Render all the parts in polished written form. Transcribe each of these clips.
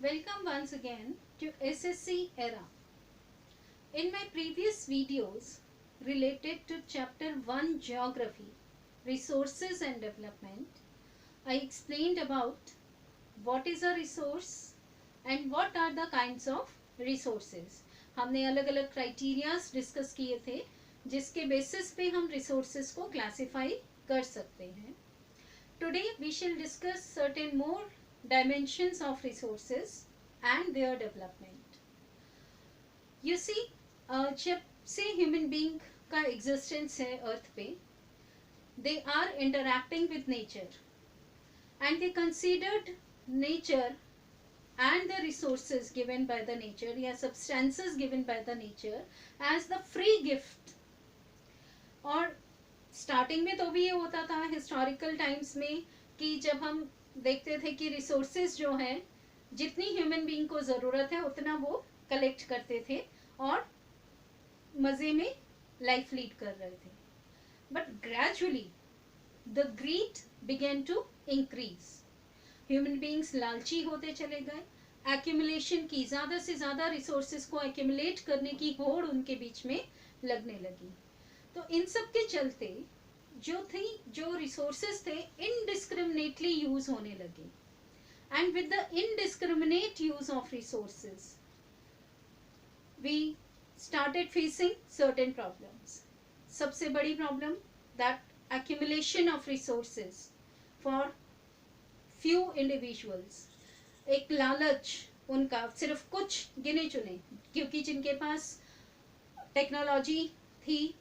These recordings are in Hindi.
Welcome once again to SSC Era. In my previous videos related to Chapter 1 Geography, Resources and Development, I explained about what is a resource and what are the kinds of resources. हमने अलग अलग क्राइटेरियाज डिस्कस किए थे जिसके बेसिस पे हम रिसोर्सेज को क्लासिफाई कर सकते हैं. Today we shall discuss certain more dimensions of resources and their development. You see, जब से human being का existence है earth पे, they are interacting with nature and they considered nature and the resources given by the nature या substances given by the nature as the free gift. और स्टार्टिंग में तो भी ये होता था हिस्टोरिकल टाइम्स में कि जब हम देखते थे कि रिसोर्सेज जो है जितनी ह्यूमन बीइंग को ज़रूरत है उतना वो कलेक्ट करते थे और मज़े में लाइफ लीड कर रहे थे. But gradually the greed began to increase. Human beings लालची होते चले गए. एक्यूमुलेशन की ज़्यादा से ज़्यादा रिसोर्सेज को एक्यूमुलेट करने की होड़ उनके बीच में लगने लगी. तो इन सब के चलते जो रिसोर्सेज थे इनडिस्क्रिमिनेटली यूज होने लगे. And with the indiscriminate use of resources we started facing certain problems. सबसे बड़ी problem that accumulation of resources for few individuals. एक लालच उनका सिर्फ कुछ गिने चुने, क्योंकि जिनके पास टेक्नोलॉजी थी,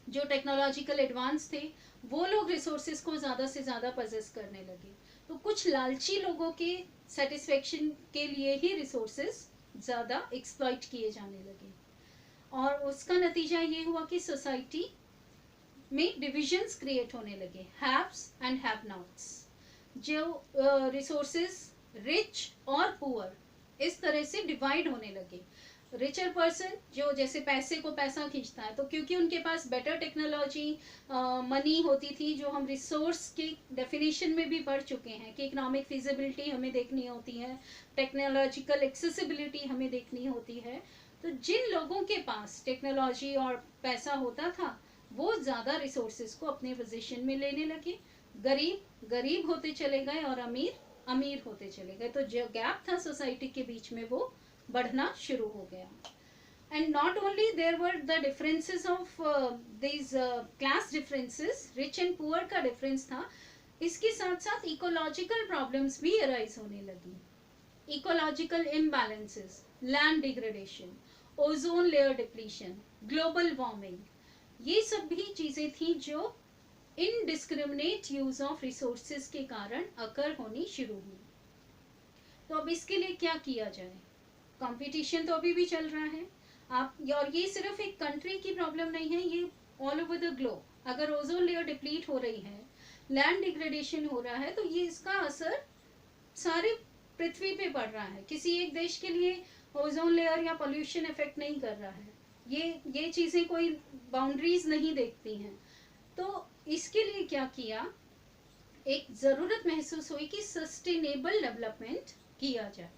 जो टेक्नोलॉजिकल एडवांस थे, वो लोग रिसोर्सेज को ज़्यादा से ज़्यादा पजेस करने लगे. तो कुछ लालची लोगों के सेटिस्फेक्शन के लिए ही रिसोर्सेज ज़्यादा एक्सप्लॉइट किए जाने लगे. और उसका नतीजा ये हुआ कि सोसाइटी में डिविजन्स क्रिएट होने लगे, हैव्स एंड हैव नॉट्स. जो रिसोर्सेज रिच और पुअर इस तरह से डिवाइड होने लगे. रिचर पर्सन जो जैसे पैसे को पैसा खींचता है, तो क्योंकि उनके पास बेटर टेक्नोलॉजी मनी होती थी, जो हम रिसोर्स की डेफिनेशन में भी पढ़ चुके हैं कि इकोनॉमिक फिजिबिलिटी हमें देखनी होती है, टेक्नोलॉजिकल एक्सेसिबिलिटी हमें देखनी होती है. तो जिन लोगों के पास टेक्नोलॉजी और पैसा होता था वो ज़्यादा रिसोर्सेज को अपने पोजीशन में लेने लगे. गरीब गरीब होते चले गए और अमीर अमीर होते चले गए. तो जो गैप था सोसाइटी के बीच में वो बढ़ना शुरू हो गया. And not only there were the differences of these class differences, rich and poor का डिफरेंस था, इसके साथ साथ इकोलॉजिकल प्रॉब्लम्स भी अराइज होने लगी. Ecological imbalances, land degradation, ozone layer depletion, global warming, ये सब भी चीज़ें थी जो इनडिस्क्रिमिनेट यूज ऑफ रिसोर्सेज के कारण अकर होनी शुरू हुई. तो अब इसके लिए क्या किया जाए? कंपटीशन तो अभी भी चल रहा है. आप और ये सिर्फ एक कंट्री की प्रॉब्लम नहीं है, ये ऑल ओवर द ग्लोब. अगर ओजोन लेयर डिप्लीट हो रही है, लैंड डिग्रेडेशन हो रहा है, तो ये इसका असर सारे पृथ्वी पे पड़ रहा है. किसी एक देश के लिए ओजोन लेयर या पोल्यूशन इफेक्ट नहीं कर रहा है. ये चीज़ें कोई बाउंड्रीज नहीं देखती हैं. तो इसके लिए क्या किया, एक ज़रूरत महसूस हुई कि सस्टेनेबल डेवलपमेंट किया जाए.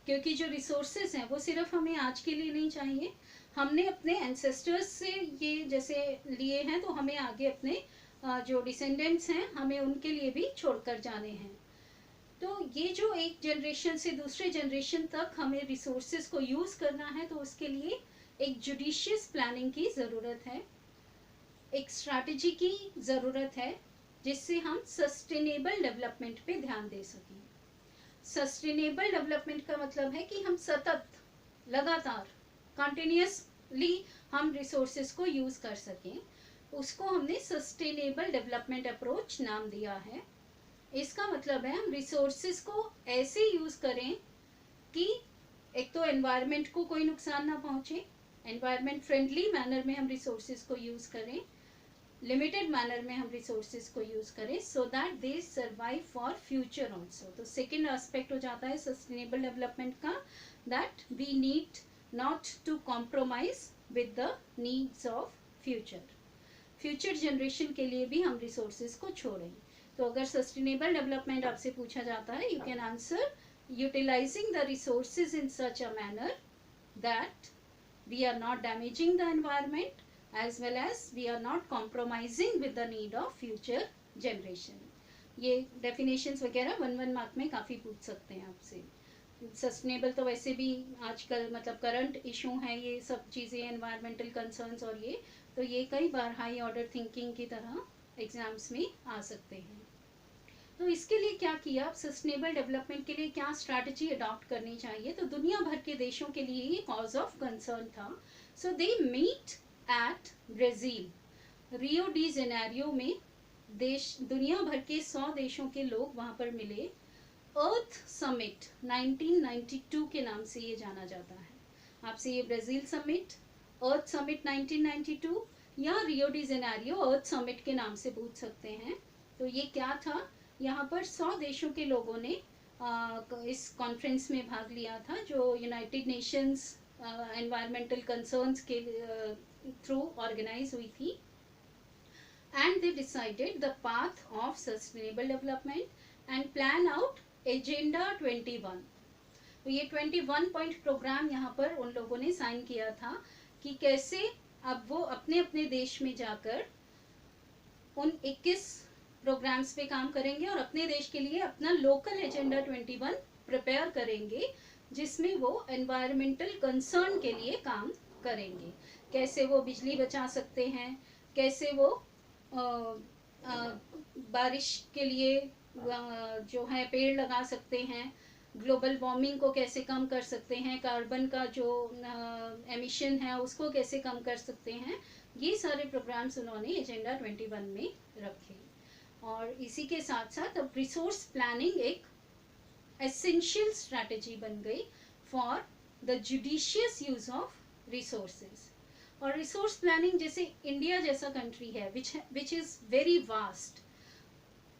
क्योंकि जो रिसोर्सेज हैं वो सिर्फ हमें आज के लिए नहीं चाहिए. हमने अपने एंसेस्टर्स से ये जैसे लिए हैं, तो हमें आगे अपने जो डिसेंडेंट्स हैं हमें उनके लिए भी छोड़कर जाने हैं. तो ये जो एक जनरेशन से दूसरे जनरेशन तक हमें रिसोर्सेज को यूज़ करना है, तो उसके लिए एक जुडिशियस प्लानिंग की ज़रूरत है, एक स्ट्रैटेजी की ज़रूरत है, जिससे हम सस्टेनेबल डेवलपमेंट पे ध्यान दे सकें. सस्टेनेबल डेवलपमेंट का मतलब है कि हम सतत, लगातार, कंटिन्यूसली हम रिसोर्सेज को यूज़ कर सकें. उसको हमने सस्टेनेबल डेवलपमेंट अप्रोच नाम दिया है. इसका मतलब है हम रिसोर्सेज को ऐसे यूज़ करें कि एक तो एनवायरनमेंट को कोई नुकसान ना पहुँचे, एनवायरनमेंट फ्रेंडली मैनर में हम रिसोर्सेज को यूज़ करें, लिमिटेड मैनर में हम रिसोर्सेज को यूज़ करें, so that they survive for future also. तो सेकेंड एस्पेक्ट हो जाता है सस्टेनेबल डेवलपमेंट का, that we need not to compromise with the needs of future. Future generation के लिए भी हम रिसोर्सेज को छोड़ें. तो अगर सस्टेनेबल डेवलपमेंट आपसे पूछा जाता है, you can answer utilizing the resources in such a manner that we are not damaging the environment as well as we are not compromising with the need of future generation. ये definitions वगैरह 1 मार्क में काफ़ी पूछ सकते हैं आपसे. सस्टेनेबल तो वैसे भी आजकल मतलब करंट इशू है ये सब चीज़ें, एनवायरमेंटल कंसर्न्स, और ये तो ये कई बार हाई ऑर्डर थिंकिंग की तरह एग्जाम्स में आ सकते हैं. तो इसके लिए क्या किया, सस्टेनेबल डेवलपमेंट के लिए क्या स्ट्रैटेजी अडॉप्ट करनी चाहिए, तो दुनिया भर के देशों के लिए ये कॉज ऑफ कंसर्न था. So they meet at Brazil, Rio de Janeiro में दुनिया भर के 100 देशों के लोग वहाँ पर मिले. अर्थ समिट 1992 के नाम से ये जाना जाता है. आपसे ये ब्राज़ील समिट, अर्थ समिट 1992 या रियो डी जेनेरियो अर्थ समिट के नाम से पूछ सकते हैं. तो ये क्या था, यहाँ पर 100 देशों के लोगों ने इस कॉन्फ्रेंस में भाग लिया था जो यूनाइटेड नेशंस एनवायरमेंटल कंसर्न्स के थ्रू ऑर्गेनाइज हुई थी. And they decided the path of sustainable development and plan out agenda 21. तो ये 21 पॉइंट प्रोग्राम यहाँ पर उन लोगों ने साइन किया था कि कैसे अब वो अपने अपने देश में जाकर उन 21 प्रोग्राम्स पे काम करेंगे और अपने देश के लिए अपना लोकल एजेंडा 21 प्रिपेयर करेंगे जिसमें वो एनवायरमेंटल कंसर्न के लिए काम करेंगे. कैसे वो बिजली बचा सकते हैं, कैसे वो बारिश के लिए जो है पेड़ लगा सकते हैं, ग्लोबल वार्मिंग को कैसे कम कर सकते हैं, कार्बन का जो एमिशन है उसको कैसे कम कर सकते हैं. ये सारे प्रोग्राम्स उन्होंने एजेंडा 21 में रखे. और इसी के साथ साथ अब रिसोर्स प्लानिंग एक एसेंशियल स्ट्रैटेजी बन गई for the judicious use of resources. और रिसोर्स प्लानिंग जैसे इंडिया जैसा कंट्री है which is very vast,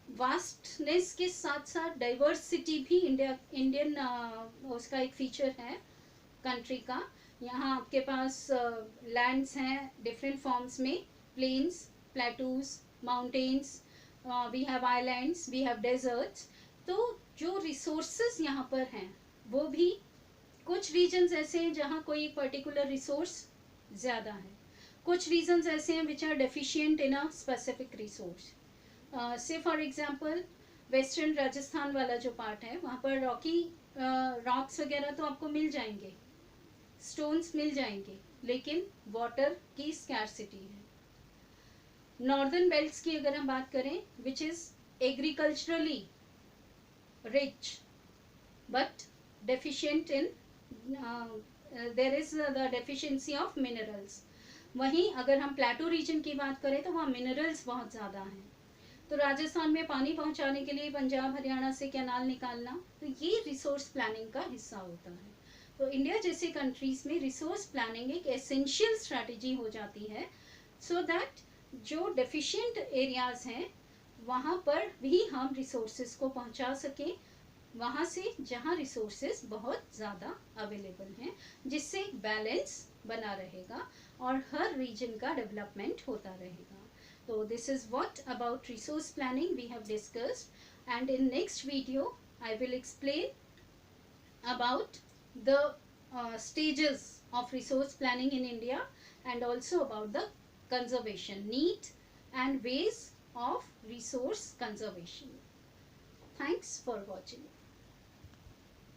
vastness के साथ साथ डाइवर्सिटी भी इंडियन उसका एक फीचर है कंट्री का. यहाँ आपके पास लैंड्स हैं डिफरेंट फॉर्म्स में, plains, plateaus, mountains, we have islands, we have deserts. तो जो रिसोर्सेज यहाँ पर हैं वो भी कुछ रीजन्स ऐसे हैं जहाँ कोई एक पर्टिकुलर रिसोर्स ज़्यादा है, कुछ रीजन्स ऐसे हैं which are deficient in a specific resource. Say for example western Rajasthan वाला जो पार्ट है वहाँ पर रॉक्स वगैरह तो आपको मिल जाएंगे, स्टोन्स मिल जाएंगे, लेकिन वाटर की स्कैरसिटी है. नॉर्दर्न बेल्ट्स की अगर हम बात करें which is agriculturally rich but deficient in their is the deficiency of minerals. वहीं अगर हम प्लेटू रीजन की बात करें तो वहाँ मिनरल्स बहुत ज़्यादा हैं. तो राजस्थान में पानी पहुंचाने के लिए पंजाब हरियाणा से कैनाल निकालना, तो ये रिसोर्स प्लानिंग का हिस्सा होता है. तो इंडिया जैसे कंट्रीज में रिसोर्स प्लानिंग एक एसेंशियल स्ट्रैटेजी हो जाती है सो दैट जो डेफिशिएंट एरियाज हैं वहाँ पर भी हम रिसोर्सेज को पहुंचा सकें, वहाँ से जहाँ रिसोर्सेज बहुत ज़्यादा अवेलेबल हैं, जिससे एक बैलेंस बना रहेगा और हर रीजन का डेवलपमेंट होता रहेगा. So this is what about resource planning we have discussed, and in next video I will explain about the stages of resource planning in India and also about the conservation need and ways of resource conservation. Thanks for watching.